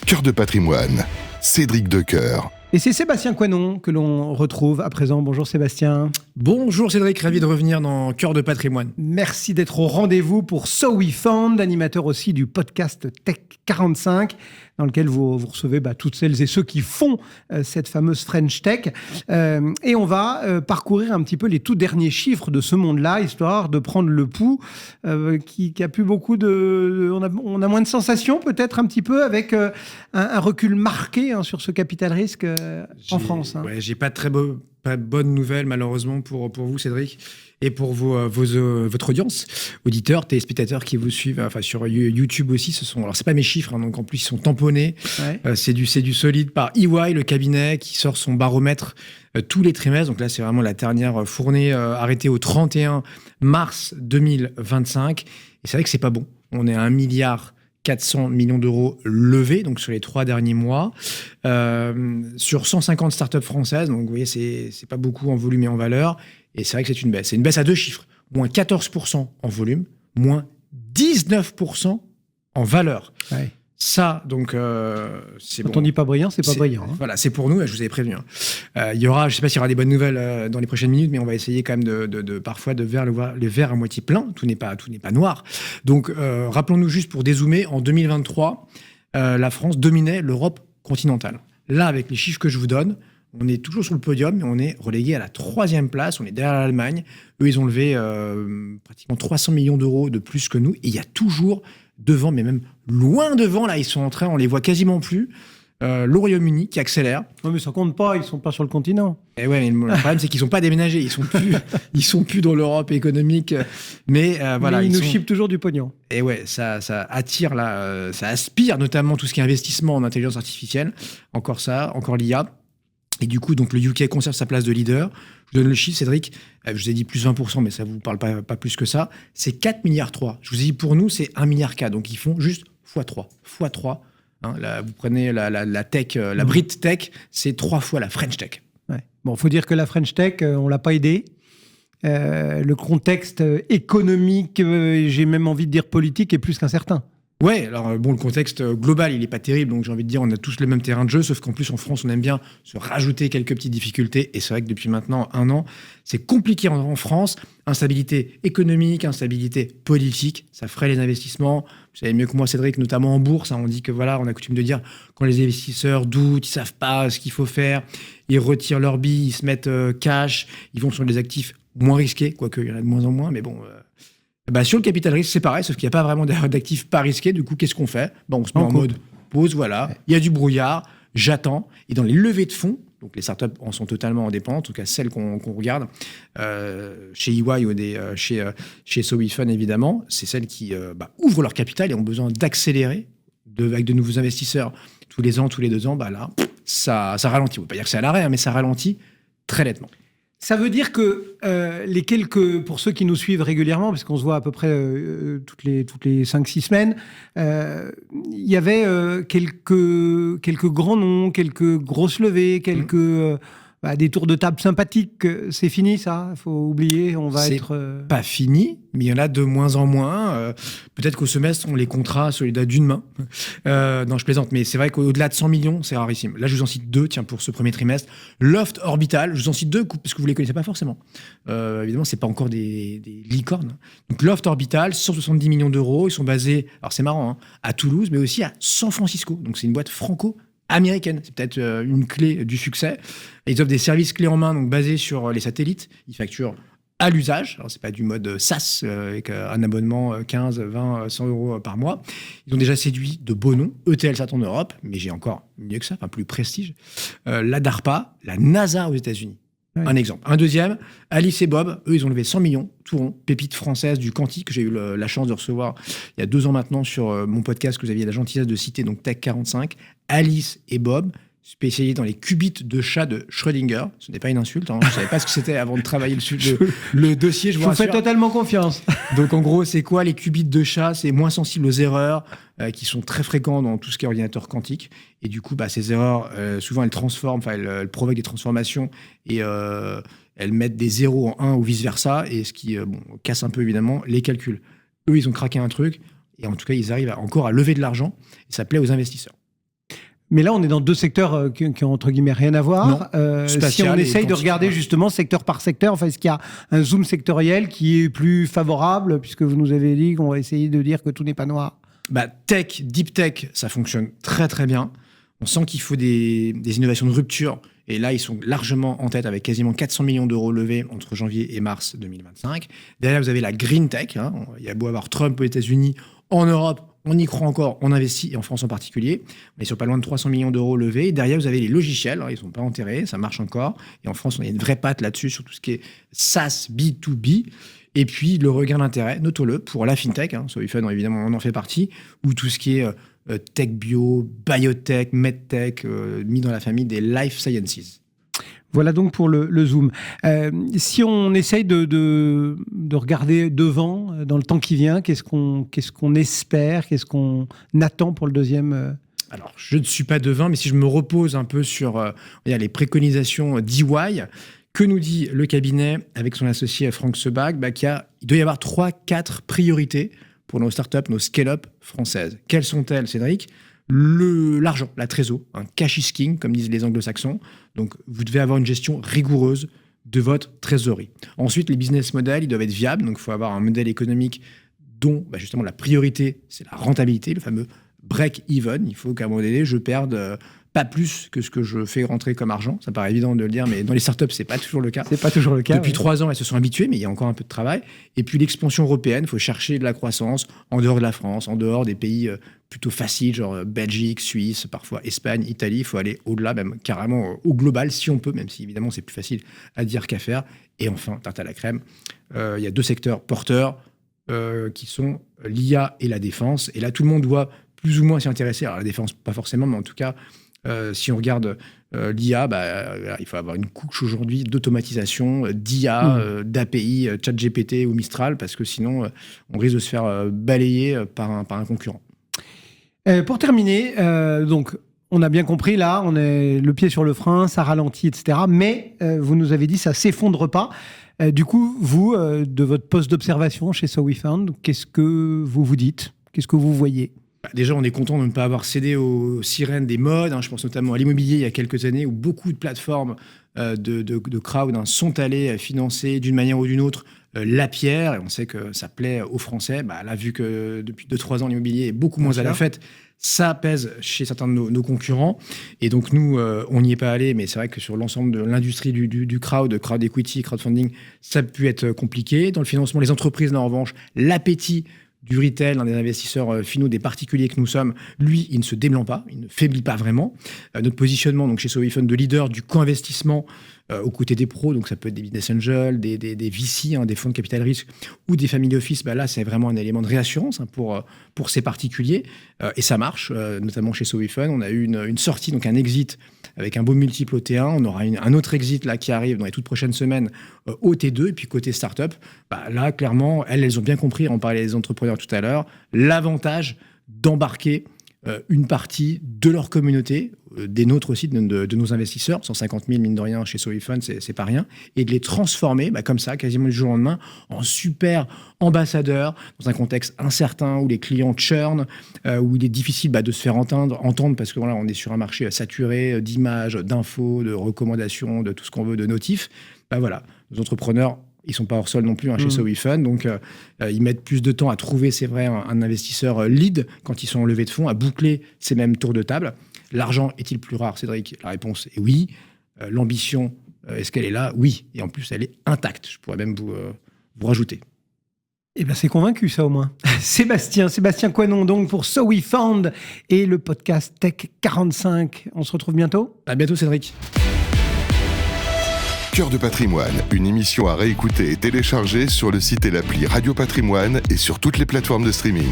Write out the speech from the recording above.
Cœur de patrimoine, Cédric Decoeur. Et c'est Sébastien Coinon que l'on retrouve à présent. Bonjour Sébastien. Bonjour Cédric, ravi de revenir dans Cœur de patrimoine. Merci d'être au rendez-vous pour So We Found, animateur aussi du podcast Tech 45, dans lequel vous recevez toutes celles et ceux qui font cette fameuse French Tech. Et on va parcourir un petit peu les tout derniers chiffres de ce monde-là, histoire de prendre le pouls, qui a plus beaucoup de... On a moins de sensations peut-être un petit peu, avec un recul marqué sur ce capital risque en France. Ouais, j'ai pas de bonnes nouvelles malheureusement pour vous Cédric et pour votre audience, auditeurs, téléspectateurs qui vous suivent sur YouTube aussi. Alors c'est pas mes chiffres, donc en plus ils sont tamponnés. Ouais. C'est du solide par EY, le cabinet qui sort son baromètre tous les trimestres. Donc là c'est vraiment la dernière fournée arrêtée au 31 mars 2025. Et c'est vrai que c'est pas bon. On est à 1,4 milliard d'euros levés, donc sur les 3 derniers mois, sur 150 startups françaises. Donc vous voyez, c'est pas beaucoup en volume et en valeur. Et c'est vrai que c'est une baisse. C'est une baisse à deux chiffres. Moins 14% en volume, moins 19% en valeur. Ouais. Ça, donc, c'est Quand bon. on dit pas brillant, c'est pas brillant. Voilà, c'est pour nous, je vous avais prévenu. Il y aura, je ne sais pas s'il y aura des bonnes nouvelles dans les prochaines minutes, mais on va essayer quand même parfois de voir le verre à moitié plein. Tout n'est pas noir. Donc, rappelons-nous juste pour dézoomer, en 2023, la France dominait l'Europe continentale. Là, avec les chiffres que je vous donne, on est toujours sur le podium, mais on est relégué à la 3e place. On est derrière l'Allemagne. Eux, ils ont levé pratiquement 300 millions d'euros de plus que nous. Et il y a toujours devant, mais même loin devant, là, ils sont en train, on les voit quasiment plus. Le Royaume-Uni qui accélère. Non, mais ça compte pas, ils sont pas sur le continent. Et ouais, mais le problème, c'est qu'ils sont pas déménagés. Ils sont plus dans l'Europe économique. Mais voilà. Mais ils nous chipent toujours du pognon. Et ouais, ça attire, là, ça aspire notamment tout ce qui est investissement en intelligence artificielle. Encore l'IA. Et du coup, donc, le UK conserve sa place de leader. Je vous donne le chiffre, Cédric. Je vous ai dit plus 20%, mais ça ne vous parle pas plus que ça. C'est 4,3 milliards. Je vous ai dit, pour nous, c'est 1,4 milliard. Donc, ils font juste x3. x3. Là, vous prenez la tech, la Brit Tech, c'est 3 fois la French Tech. Ouais. Bon, il faut dire que la French Tech, on ne l'a pas aidée. Le contexte économique, j'ai même envie de dire politique, est plus qu'incertain. Ouais, alors bon, le contexte global, il n'est pas terrible, donc j'ai envie de dire, on a tous le même terrain de jeu, sauf qu'en plus, en France, on aime bien se rajouter quelques petites difficultés, et c'est vrai que depuis maintenant 1 an, c'est compliqué en France. Instabilité économique, instabilité politique, ça ferait les investissements. Vous savez mieux que moi, Cédric, notamment en bourse, on dit que voilà, on a coutume de dire, quand les investisseurs doutent, ils savent pas ce qu'il faut faire, ils retirent leur bille, ils se mettent cash, ils vont sur des actifs moins risqués, quoique il y en a de moins en moins, mais bon... sur le capital risque, c'est pareil, sauf qu'il n'y a pas vraiment d'actifs pas risqués. Du coup, qu'est-ce qu'on fait ? On se met en mode pause, voilà. Ouais. Il y a du brouillard, j'attends. Et dans les levées de fonds, donc les startups en sont totalement indépendantes, en tout cas celles qu'on regarde, chez EY ou chez So We Found, évidemment, c'est celles qui ouvrent leur capital et ont besoin d'accélérer avec de nouveaux investisseurs tous les ans, tous les 2 ans. Là, ça ralentit. On ne veut pas dire que c'est à l'arrêt, mais ça ralentit très nettement. Ça veut dire que pour ceux qui nous suivent régulièrement, parce qu'on se voit à peu près toutes les 5-6 semaines, il y avait quelques grands noms, quelques grosses levées, des tours de table sympathiques. C'est fini, ça ? Il faut oublier, on va être... pas fini, mais il y en a de moins en moins. Peut-être qu'au semestre, on les comptera sur les dates d'une main. Non, je plaisante, mais c'est vrai qu'au-delà de 100 millions, c'est rarissime. Là, je vous en cite 2, pour ce premier trimestre. Loft Orbital, je vous en cite 2, parce que vous ne les connaissez pas forcément. Évidemment, ce n'est pas encore des licornes. Donc, Loft Orbital, 170 millions d'euros. Ils sont basés, alors c'est marrant, à Toulouse, mais aussi à San Francisco. Donc, c'est une boîte franco-américaine. C'est peut-être une clé du succès. Et ils offrent des services clés en main, donc basés sur les satellites. Ils facturent à l'usage. Alors, c'est pas du mode SaaS avec un abonnement 15, 20, 100 euros par mois. Ils ont déjà séduit de beaux noms. ETLSAT en Europe, mais j'ai encore mieux que ça, plus prestige. La DARPA, la NASA aux États-Unis. Ouais. Un exemple. Un deuxième, Alice et Bob, eux, ils ont levé 100 millions, tout rond, pépite française du quantique, que j'ai eu la chance de recevoir il y a 2 ans maintenant sur mon podcast que vous aviez la gentillesse de citer, donc Tech 45. Alice et Bob, spécialisé dans les qubits de chat de Schrödinger. Ce n'est pas une insulte, je ne savais pas ce que c'était avant de travailler le dossier, je vous rassure. Je vous fais totalement confiance. Donc en gros, c'est quoi les qubits de chat ? C'est moins sensible aux erreurs, qui sont très fréquents dans tout ce qui est ordinateur quantique. Et du coup, ces erreurs, souvent, elles transforment, elles provoquent des transformations et elles mettent des 0 en 1 ou vice-versa, et ce qui casse un peu, évidemment, les calculs. Eux, ils ont craqué un truc, et en tout cas, ils arrivent encore à lever de l'argent, et ça plaît aux investisseurs. Mais là, on est dans deux secteurs qui ont entre guillemets rien à voir. Si on essaye de regarder justement secteur par secteur, enfin, est-ce qu'il y a un zoom sectoriel qui est plus favorable, puisque vous nous avez dit qu'on va essayer de dire que tout n'est pas noir? Tech, deep tech, ça fonctionne très très bien. On sent qu'il faut des innovations de rupture. Et là, ils sont largement en tête avec quasiment 400 millions d'euros levés entre janvier et mars 2025. Derrière, vous avez la green tech. Il y a beau avoir Trump aux États-Unis, en Europe, on y croit encore, on investit, et en France en particulier. On est sur pas loin de 300 millions d'euros levés. Et derrière, vous avez les logiciels. Ils ne sont pas enterrés, ça marche encore. Et en France, on a une vraie patte là-dessus sur tout ce qui est SaaS, B2B. Et puis, le regain d'intérêt, notons-le, pour la fintech. SoWeFund, évidemment, on en fait partie. Ou tout ce qui est tech bio, biotech, medtech, mis dans la famille des life sciences. Voilà donc pour le zoom. Si on essaye de regarder devant, dans le temps qui vient, qu'est-ce qu'on espère, qu'est-ce qu'on attend pour le deuxième Alors, je ne suis pas devin, mais si je me repose un peu sur les préconisations d'EY, que nous dit le cabinet avec son associé Franck Sebag, il doit y avoir 3-4 priorités pour nos startups, nos scale-up françaises. Quelles sont-elles, Cédric ? L'argent, la trésor, un cash is king, comme disent les anglo-saxons. Donc, vous devez avoir une gestion rigoureuse de votre trésorerie. Ensuite, les business models, ils doivent être viables. Donc, il faut avoir un modèle économique dont, justement, la priorité, c'est la rentabilité, le fameux break-even. Il faut qu'à un moment donné, je perde pas plus que ce que je fais rentrer comme argent. Ça paraît évident de le dire, mais dans les startups, c'est pas toujours le cas. C'est pas toujours le cas. Depuis 3 ans, elles se sont habituées, mais il y a encore un peu de travail. Et puis l'expansion européenne, il faut chercher de la croissance en dehors de la France, en dehors des pays plutôt faciles, genre Belgique, Suisse, parfois Espagne, Italie. Il faut aller au-delà, même carrément au global, si on peut, même si évidemment c'est plus facile à dire qu'à faire. Et enfin, tarte à la crème, il y a 2 secteurs porteurs qui sont l'IA et la défense. Et là, tout le monde doit plus ou moins s'y intéresser. Alors la défense, pas forcément, mais en tout cas, si on regarde l'IA, il faut avoir une couche aujourd'hui d'automatisation, d'IA, d'API, ChatGPT ou Mistral, parce que sinon, on risque de se faire balayer par un concurrent. Pour terminer, donc, on a bien compris, là, on est le pied sur le frein, ça ralentit, etc. Mais vous nous avez dit, ça ne s'effondre pas. Du coup, vous, de votre poste d'observation chez SoWeFund, qu'est-ce que vous vous dites ? Qu'est-ce que vous voyez ? Déjà, on est content de ne pas avoir cédé aux sirènes des modes. Je pense notamment à l'immobilier il y a quelques années où beaucoup de plateformes de crowd sont allées financer d'une manière ou d'une autre la pierre. Et on sait que ça plaît aux Français. Là, vu que depuis 2-3 ans, l'immobilier est beaucoup moins à la fête, ça pèse chez certains de nos concurrents. Et donc, nous, on n'y est pas allé. Mais c'est vrai que sur l'ensemble de l'industrie du crowd equity, crowdfunding, ça a pu être compliqué. Dans le financement, les entreprises, là, en revanche, l'appétit du retail, des investisseurs finaux, des particuliers que nous sommes, lui, il ne se déblanc pas, il ne faiblit pas vraiment. Notre positionnement donc chez SoWeFund de leader du co-investissement aux côtés des pros, donc ça peut être des business angels, des VC, des fonds de capital risque ou des family office, là c'est vraiment un élément de réassurance pour ces particuliers et ça marche, notamment chez SoWeFund. On a eu une sortie, donc un exit avec un beau multiple au T1, on aura un autre exit là qui arrive dans les toutes prochaines semaines au T2, et puis côté startup, là clairement elles ont bien compris, on parlait des entrepreneurs tout à l'heure, l'avantage d'embarquer une partie de leur communauté, des nôtres aussi, de nos investisseurs, 150 000 mine de rien chez SoWeFund, c'est pas rien, et de les transformer comme ça, quasiment du jour au lendemain, en super ambassadeurs, dans un contexte incertain où les clients churn, où il est difficile de se faire entendre parce que voilà, on est sur un marché saturé d'images, d'infos, de recommandations, de tout ce qu'on veut, de notifs. Voilà, nos entrepreneurs, ils ne sont pas hors sol non plus chez SoWeFund, donc ils mettent plus de temps à trouver, c'est vrai, un investisseur lead quand ils sont en levée de fonds, à boucler ces mêmes tours de table. L'argent est-il plus rare, Cédric ? La réponse est oui. L'ambition, est-ce qu'elle est là ? Oui. Et en plus, elle est intacte. Je pourrais même vous rajouter. Eh bien, c'est convaincu, ça, au moins. Sébastien Coinon, donc, pour SoWeFund et le podcast Tech 45. On se retrouve bientôt ? À bientôt, Cédric. Cœur de patrimoine, une émission à réécouter et télécharger sur le site et l'appli Radio Patrimoine et sur toutes les plateformes de streaming.